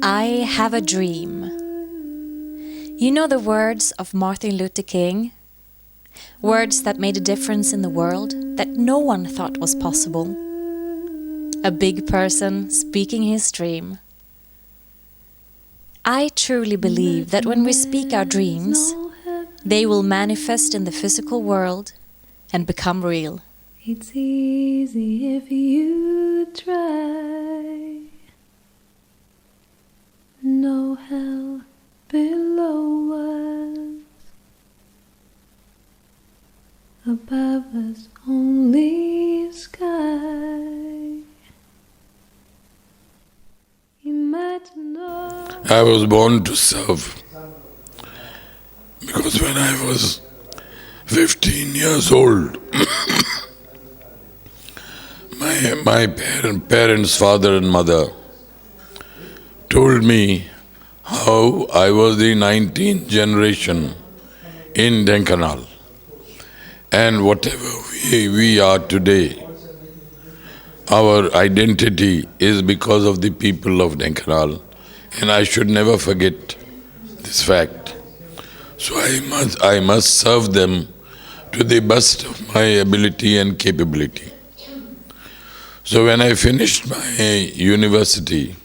I have a dream. You know the words of Martin Luther King? Words that made a difference in the world that no one thought was possible. A big person speaking his dream. I truly believe that when we speak our dreams, they will manifest in the physical world and become real. It's easy if you try. No hell below us. Above us only sky. Imagine all. I was born to serve because when I was 15 years old, my parents, father and mother, told me how I was the 19th generation in Dhenkanal. And whatever we are today, our identity is because of the people of Dhenkanal. And I should never forget this fact. So I must serve them to the best of my ability and capability. So when I finished my university,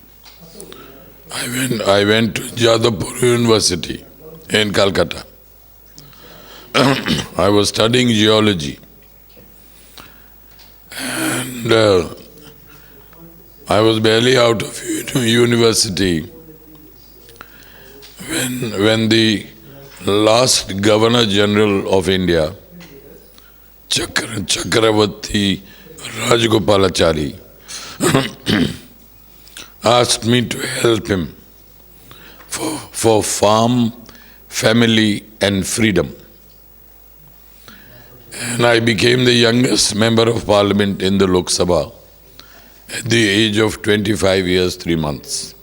I went to Jadavpur University in Calcutta. I was studying geology. And I was barely out of university when the last Governor General of India, Chakravarti Rajagopalachari, asked me to help him for farm, family and freedom. And I became the youngest member of parliament in the Lok Sabha at the age of 25 years, 3 months,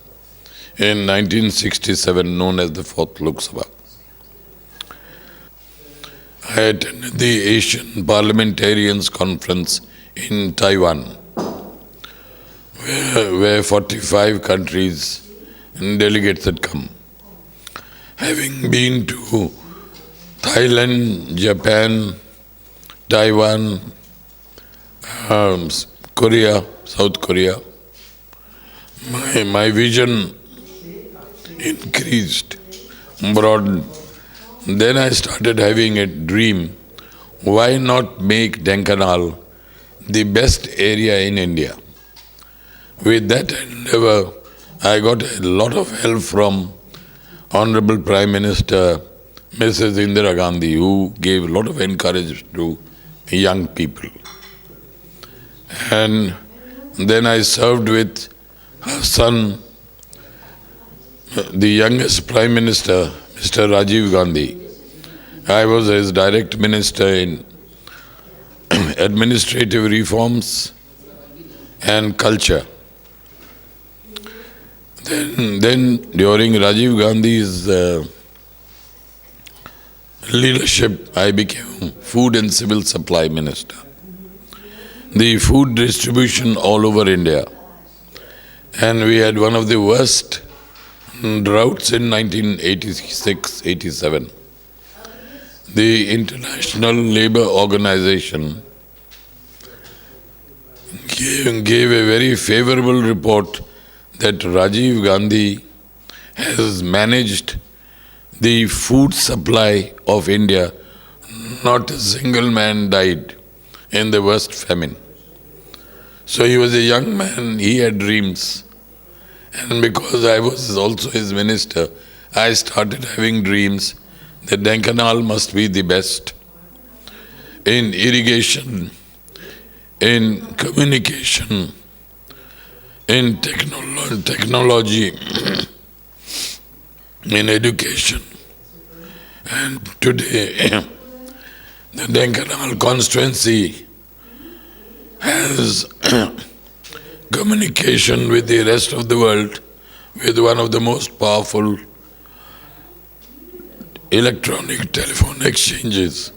in 1967, known as the 4th Lok Sabha. I attended the Asian Parliamentarians Conference in Taiwan, where 45 countries and delegates had come. Having been to Thailand, Japan, Taiwan, Korea, South Korea, my vision increased, broadened. Then I started having a dream, why not make Dhenkanal the best area in India? With that endeavor, I got a lot of help from Honorable Prime Minister Mrs. Indira Gandhi, who gave a lot of encouragement to young people. And then I served with her son, the youngest Prime Minister, Mr. Rajiv Gandhi. I was his direct minister in administrative reforms and culture. Then during Rajiv Gandhi's leadership, I became Food and Civil Supply Minister. The food distribution all over India. And we had one of the worst droughts in 1986-87. The International Labour Organization gave a very favorable report that Rajiv Gandhi has managed the food supply of India. Not a single man died in the worst famine. So he was a young man, he had dreams. And because I was also his minister, I started having dreams that Dhenkanal must be the best in irrigation, in communication, in technology, in education. And today, the Dhenkanal constituency has communication with the rest of the world with one of the most powerful electronic telephone exchanges,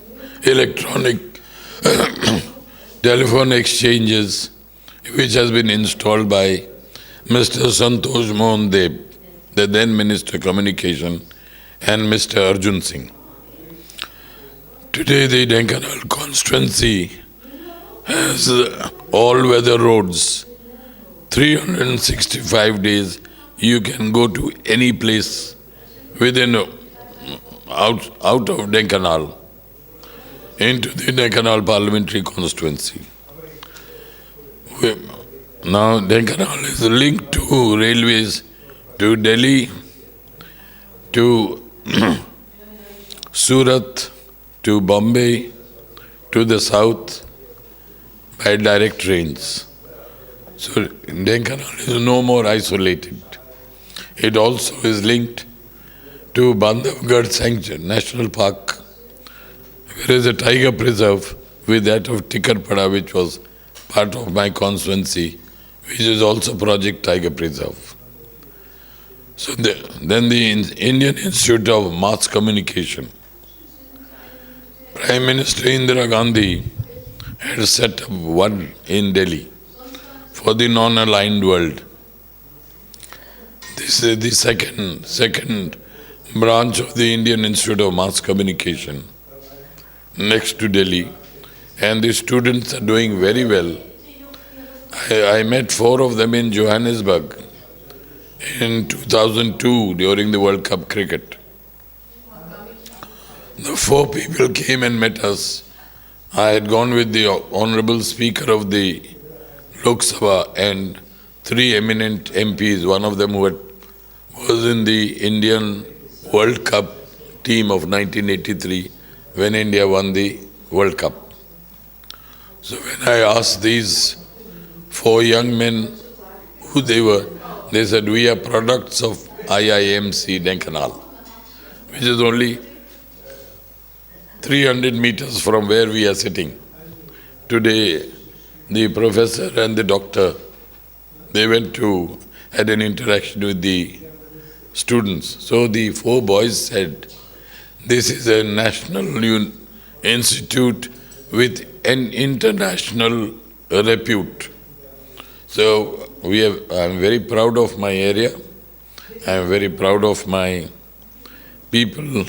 which has been installed by Mr. Santosh Mohan Deb, the then Minister Communication, and Mr. Arjun Singh. Today the Dhenkanal constituency has all-weather roads. 365 days you can go to any place within out of Dhenkanal into the Dhenkanal parliamentary constituency. Now Dhenkanal is linked to railways to Delhi, to Surat, to Bombay, to the south by direct trains. So Dhenkanal is no more isolated. It also is linked to Bandhavgarh Sanctuary National Park. There is a tiger preserve with that of Tikarpada, which was part of my constituency, which is also Project Tiger Preserve. So then the Indian Institute of Mass Communication. Prime Minister Indira Gandhi had set up one in Delhi for the non-aligned world. This is the second branch of the Indian Institute of Mass Communication next to Delhi, and the students are doing very well. I met 4 of them in Johannesburg in 2002 during the World Cup cricket. The 4 people came and met us. I had gone with the Honourable Speaker of the Lok Sabha and 3 eminent MPs, one of them who was in the Indian World Cup team of 1983 when India won the World Cup. So when I asked these 4 young men who they were, they said, we are products of IIMC Dhenkanal, which is only 300 meters from where we are sitting. Today, the professor and the doctor, they had an interaction with the students. So the 4 boys said, this is a national institute with an international repute. So I am very proud of my area. I am very proud of my people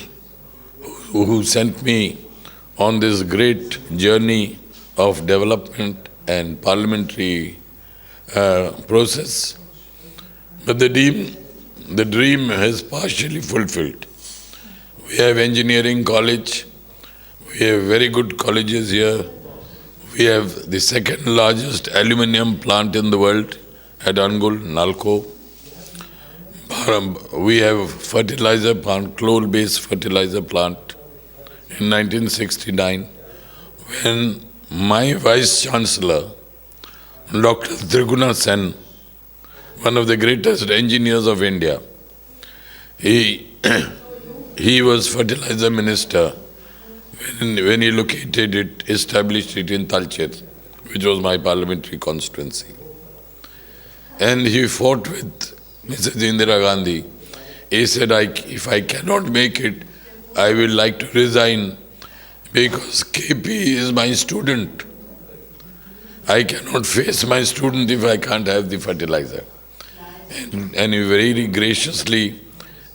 who sent me on this great journey of development and parliamentary process. But the dream has partially fulfilled. We have engineering college. We have very good colleges here. We have the second largest aluminium plant in the world at Angul, Nalco. We have fertilizer plant, coal-based fertilizer plant in 1969, when my Vice Chancellor, Dr. Triguna Sen, one of the greatest engineers of India, he was fertilizer minister when he located it, established it in Talcher, which was my parliamentary constituency. And he fought with Mrs. Indira Gandhi. He said, if I cannot make it, I will like to resign because KP is my student. I cannot face my student if I can't have the fertilizer. And he very graciously,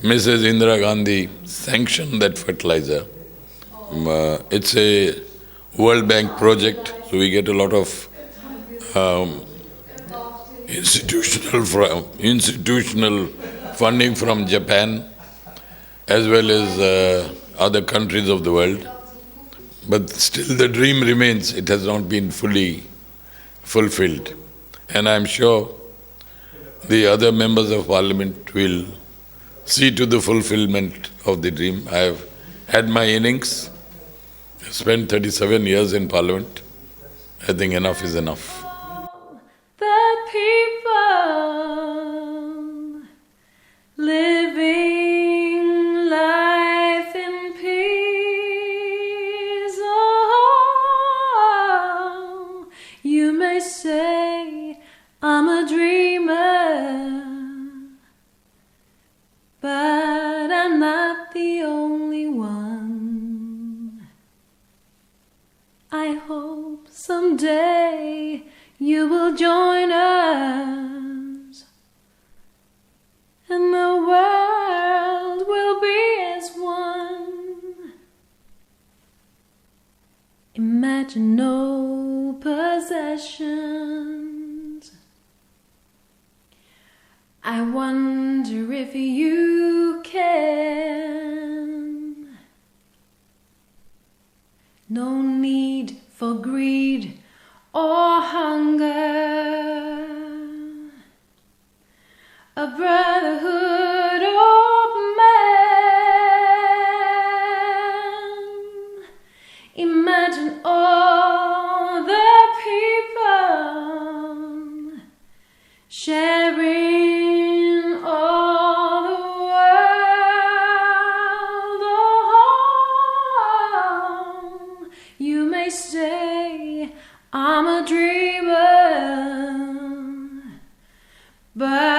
Mrs. Indira Gandhi sanctioned that fertilizer. It's a World Bank project, so we get a lot of institutional funding from Japan as well as other countries of the world. But still the dream remains. It has not been fully fulfilled. And I'm sure the other members of parliament will see to the fulfillment of the dream. I have had my innings. I spent 37 years in parliament. I think enough is enough. The people living life in peace. Oh, you may say I'm a dreamer, but I'm not the only one. I hope someday you will join us imagine no possessions. I wonder if you can. No need for greed or hunger. A brotherhood of man. Imagine all the people sharing all the world. Oh, you may say I'm a dreamer, but